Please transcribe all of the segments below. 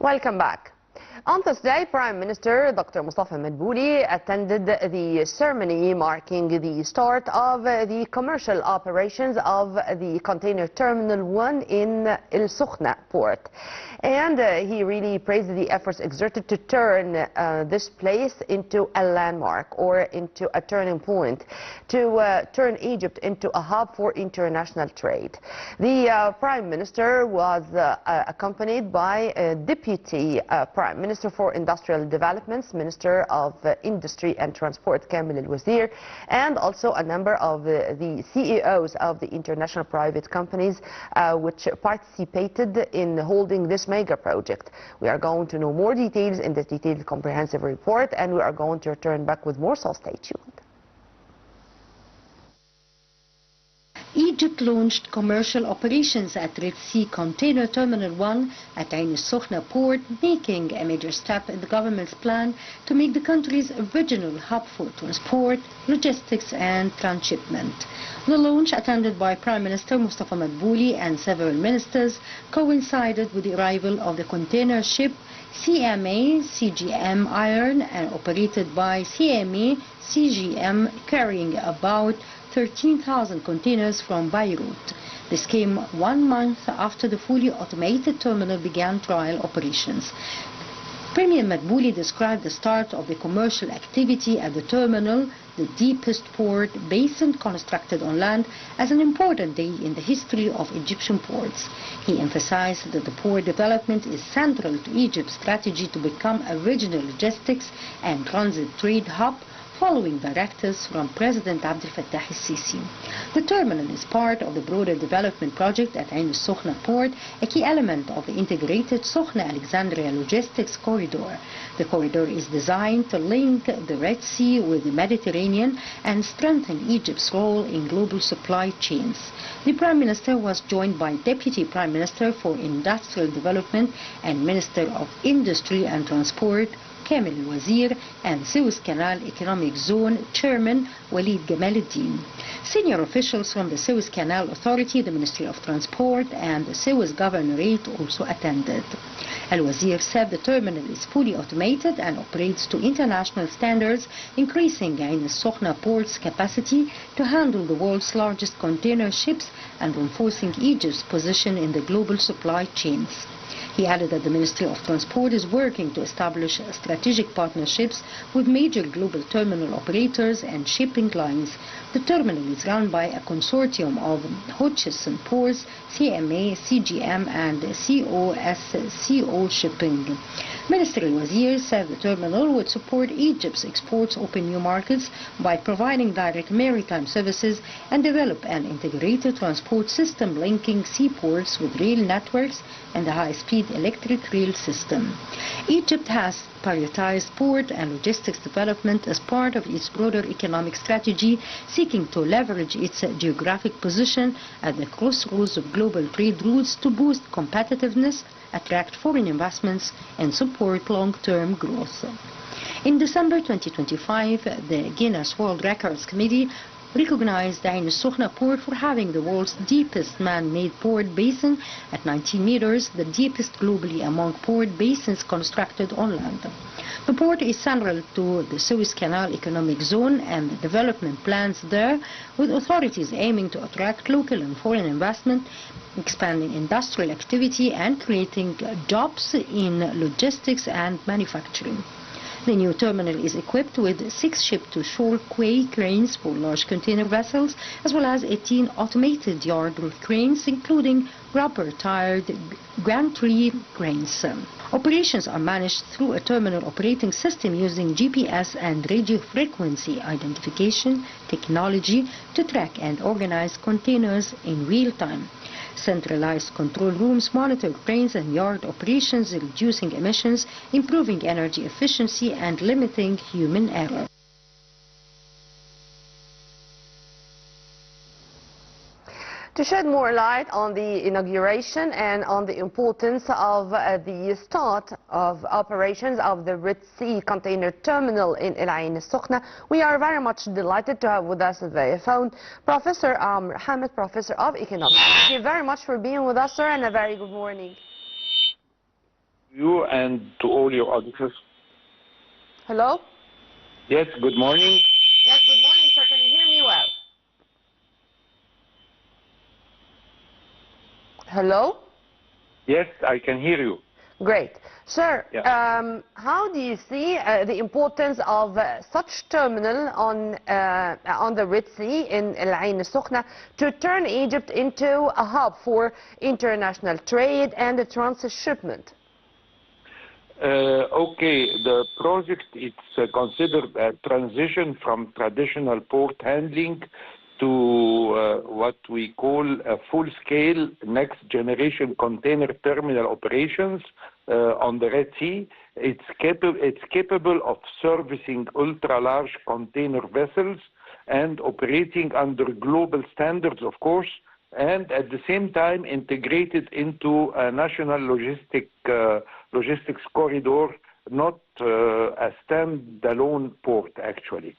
Welcome back. On this day, Prime Minister Dr. Mustafa Madbouli attended the ceremony marking the start of the commercial operations of the Container Terminal 1 in El Sokhna port. And he really praised the efforts exerted to turn this place into a landmark or into a turning point, to turn Egypt into a hub for international trade. The Prime Minister was accompanied by Deputy Prime Minister for Industrial Developments, Minister of Industry and Transport, Kamil Al-Wazir, and also a number of the CEOs of the international private companies which participated in holding this mega project. We are going to know more details in this detailed comprehensive report, and we are going to return back with more, so stay tuned. Egypt launched commercial operations at Red Sea Container Terminal 1 at Ain al-Sokhna port, making a major step in the government's plan to make the country's regional hub for transport, logistics and transshipment. The launch, attended by Prime Minister Mustafa Madbouli and several ministers, coincided with the arrival of the container ship CMA CGM Iron and operated by CMA CGM, carrying about 13,000 containers from Beirut. This came 1 month after the fully automated terminal began trial operations. Premier Madbouli described the start of the commercial activity at the terminal, the deepest port basin constructed on land, as an important day in the history of Egyptian ports. He emphasized that the port development is central to Egypt's strategy to become a regional logistics and transit trade hub, following directives from President Abdel Fattah al-Sisi. The terminal is part of the broader development project at Ain al-Sokhna port, a key element of the integrated Sokhna-Alexandria logistics corridor. The corridor is designed to link the Red Sea with the Mediterranean and strengthen Egypt's role in global supply chains. The Prime Minister was joined by Deputy Prime Minister for Industrial Development and Minister of Industry and Transport, Kamil Al-Wazir, and Suez Canal Economic Zone Chairman Walid Gamal-Eddin. Senior officials from the Suez Canal Authority, the Ministry of Transport, and the Suez Governorate also attended. Al-Wazir said the terminal is fully automated and operates to international standards, increasing Ain al-Sokhna port's capacity to handle the world's largest container ships and reinforcing Egypt's position in the global supply chains. He added that the Ministry of Transport is working to establish strategic partnerships with major global terminal operators and shipping lines. The terminal is run by a consortium of Hutchison Ports, CMA, CGM and COSCO Shipping. Minister Al-Wazir said the terminal would support Egypt's exports, open new markets by providing direct maritime services and develop an integrated transport system linking seaports with rail networks and a high-speed electric rail system. Egypt has prioritized port and logistics development as part of its broader economic strategy, seeking to leverage its geographic position at the crossroads of global trade routes to boost competitiveness, attract foreign investments, and support long-term growth. In December 2025, the Guinness World Records Committee recognized Ain al-Sokhna port for having the world's deepest man-made port basin at 19 meters, the deepest globally among port basins constructed on land. The port is central to the Suez Canal Economic Zone and the development plans there, with authorities aiming to attract local and foreign investment, expanding industrial activity and creating jobs in logistics and manufacturing. The new terminal is equipped with 6 ship-to-shore quay cranes for large container vessels, as well as 18 automated yard cranes, including rubber-tired gantry cranes. Operations are managed through a terminal operating system using GPS and radio frequency identification technology to track and organize containers in real time. Centralized control rooms monitor cranes and yard operations, reducing emissions, improving energy efficiency, and limiting human error. To shed more light on the inauguration and on the importance of the start of operations of the Red Sea Container Terminal in Ain al-Sokhna, we are very much delighted to have with us via phone Professor Hamid, Professor of Economics. Thank you very much for being with us, sir, and a very good morning. You and to all your auditors. Hello? Yes, good morning. Yes, good morning, sir. Can you hear me well? Hello? Yes, I can hear you. Great. Sir, Yeah. how do you see the importance of such terminal on the Red Sea in El Ain Sokhna to turn Egypt into a hub for international trade and transshipment? Okay, the project it's considered a transition from traditional port handling to what we call a full-scale next-generation container terminal operations on the Red Sea. It's capable of servicing ultra-large container vessels and operating under global standards, of course, and at the same time integrated into a national logistics corridor, not a standalone port, actually.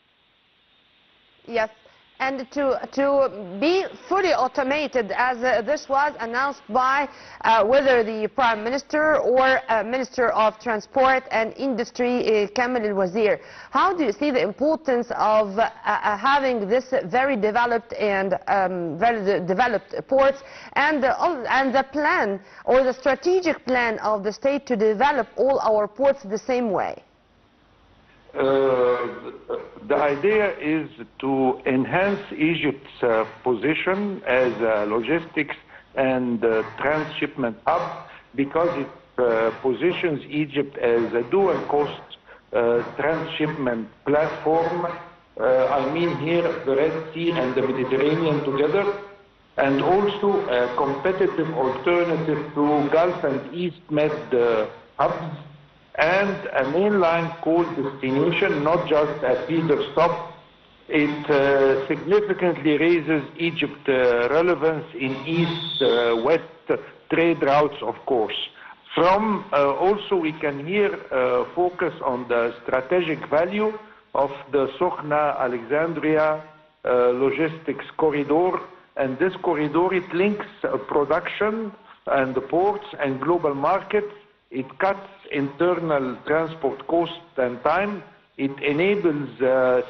Yes, and to be fully automated, as this was announced by whether the Prime Minister or Minister of Transport and Industry, Kamel El-Wazir. How do you see the importance of having this very developed and very developed ports and the plan or the strategic plan of the state to develop all our ports the same way? The idea is to enhance Egypt's position as a logistics and transshipment hub because it positions Egypt as a dual-cost transshipment platform. I mean here the Red Sea and the Mediterranean together, and also a competitive alternative to Gulf and East Med hubs, and a mainline coal destination, not just a feeder stop. It significantly raises Egypt's relevance in east-west trade routes, of course. From also we can here focus on the strategic value of the Sokhna-Alexandria logistics corridor, and this corridor, it links production and the ports and global markets. It cuts internal transport costs and time. It enables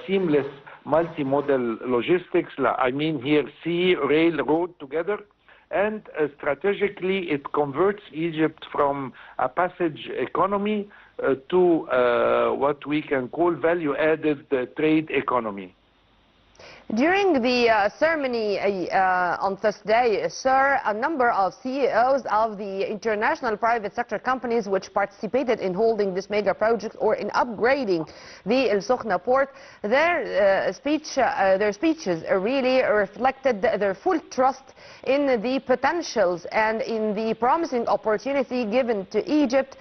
seamless multimodal logistics, I mean here sea, rail, road together. And strategically, it converts Egypt from a passage economy to what we can call value-added trade economy. During the ceremony on this day, sir, a number of CEOs of the international private sector companies which participated in holding this mega project or in upgrading the El Sokhna port, their speeches really reflected their full trust in the potentials and in the promising opportunity given to Egypt,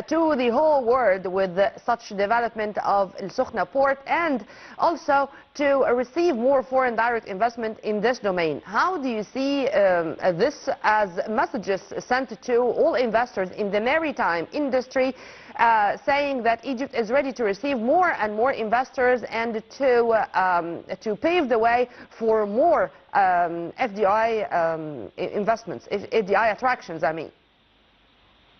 to the whole world with such development of El Sokhna port, and also to receive more foreign direct investment in this domain. How do you see this as messages sent to all investors in the maritime industry, saying that Egypt is ready to receive more and more investors and to pave the way for more FDI investments, FDI attractions, I mean?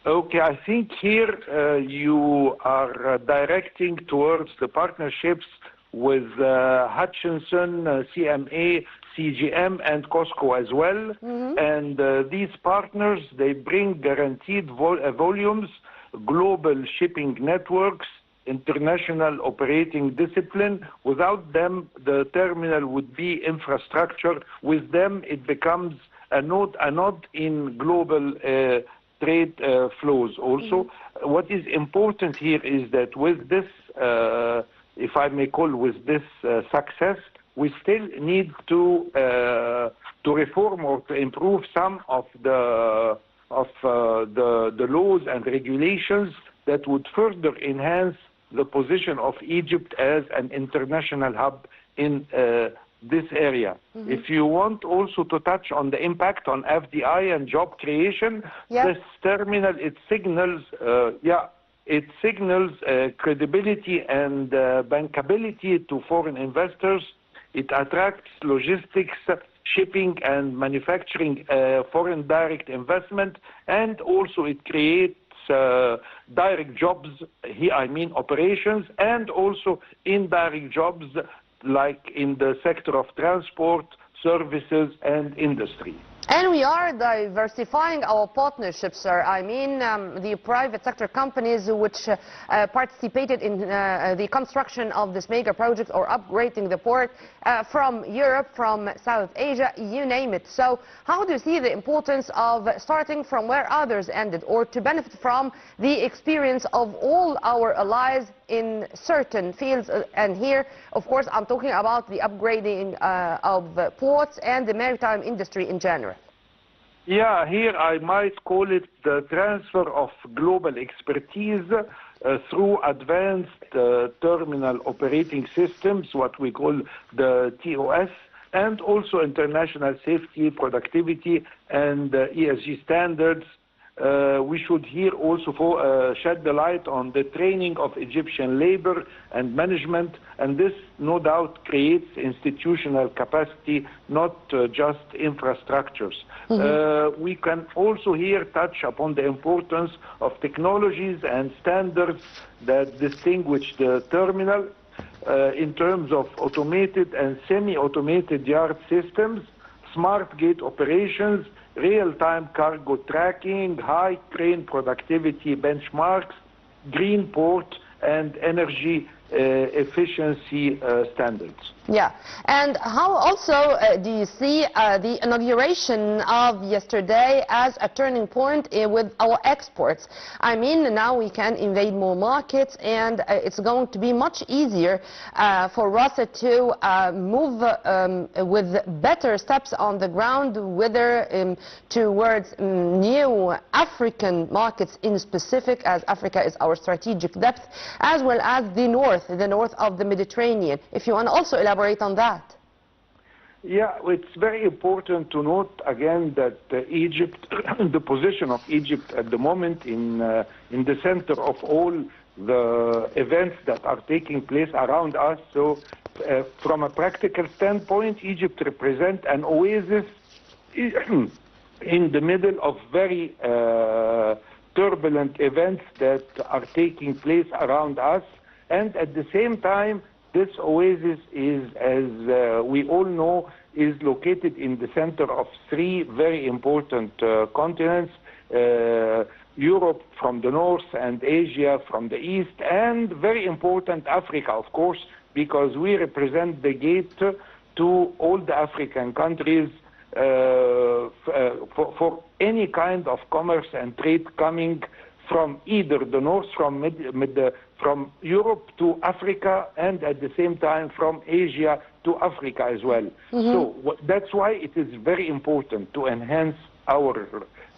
Okay, I think here you are directing towards the partnerships with Hutchinson, CMA, CGM, and COSCO as well. Mm-hmm. And these partners, they bring guaranteed volumes, global shipping networks, international operating discipline. Without them, the terminal would be infrastructure. With them, it becomes a node in global trade flows also. Mm-hmm. What is important here is that with this if I may call with this success, we still need to reform or to improve some of the laws and regulations that would further enhance the position of Egypt as an international hub in this area. Mm-hmm. If you want also to touch on the impact on FDI and job creation, this terminal, it signals it signals credibility and bankability to foreign investors. It attracts logistics, shipping and manufacturing foreign direct investment, and also it creates direct jobs, here I mean operations, and also indirect jobs like in the sector of transport, services and industry. And we are diversifying our partnerships, sir. I mean, the private sector companies which participated in the construction of this mega project or upgrading the port from Europe, from South Asia, you name it. So how do you see the importance of starting from where others ended, or to benefit from the experience of all our allies in certain fields? And here, of course, I'm talking about the upgrading of ports and the maritime industry in general. Yeah, here I might call it the transfer of global expertise through advanced terminal operating systems, what we call the TOS, and also international safety, productivity, and ESG standards. We should here also shed the light on the training of Egyptian labor and management, and this no doubt creates institutional capacity, not just infrastructures. We can also here touch upon the importance of technologies and standards that distinguish the terminal in terms of automated and semi-automated yard systems, smart gate operations, real-time cargo tracking, high crane productivity benchmarks, green port and energy efficiency standards. Yeah, and how also do you see the inauguration of yesterday as a turning point with our exports? I mean, now we can invade more markets, and it's going to be much easier for us to move with better steps on the ground, whether towards new African markets in specific, as Africa is our strategic depth, as well as the north of the Mediterranean. If you want to also elaborate on that. Yeah, it's very important to note again that Egypt, the position of Egypt at the moment in the center of all the events that are taking place around us. So from a practical standpoint, Egypt represents an oasis in the middle of very turbulent events that are taking place around us. And at the same time, this oasis is, as we all know, is located in the center of three very important continents, Europe from the north and Asia from the east, and very important Africa, of course, because we represent the gate to all the African countries for any kind of commerce and trade coming from either the north, from Europe to Africa, and at the same time from Asia to Africa as well. So that's why it is very important to enhance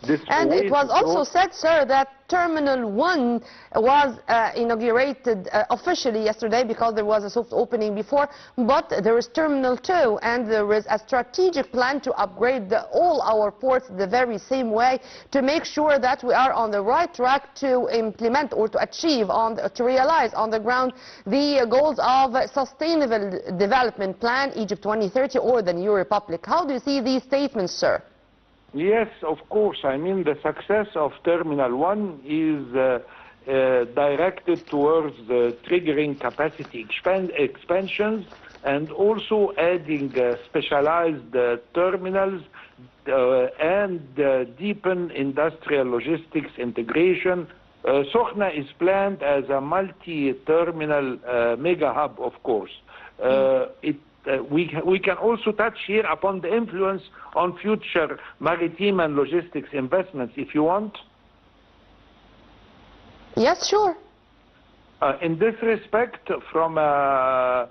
this. And it was also said, sir, that Terminal 1 was inaugurated officially yesterday because there was a soft opening before, but there is Terminal 2, and there is a strategic plan to upgrade all our ports the very same way to make sure that we are on the right track to implement or to achieve, to realize on the ground the goals of Sustainable Development Plan, Egypt 2030, or the New Republic. How do you see these statements, sir? Yes, of course. I mean, the success of Terminal 1 is directed towards triggering capacity expansions and also adding specialized terminals and deepen industrial logistics integration. Sokhna is planned as a multi-terminal mega hub, of course. We can also touch here upon the influence on future maritime and logistics investments, if you want. Yes, sure. In this respect, from the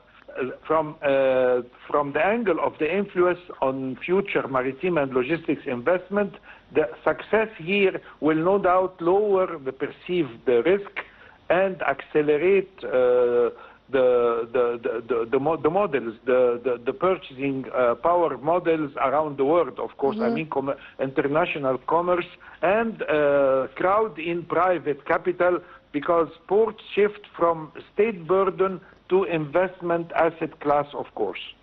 angle of the influence on future maritime and logistics investment, the success here will no doubt lower the perceived risk and accelerate the models, the purchasing power models around the world, of course. I mean international commerce and crowd in private capital, because ports shift from state burden to investment asset class, of course.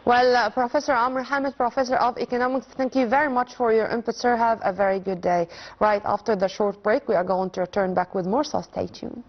Well, Professor Amr Hamid, Professor of Economics, thank you very much for your input, sir. Have a very good day. Right after the short break, we are going to return back with more, so stay tuned.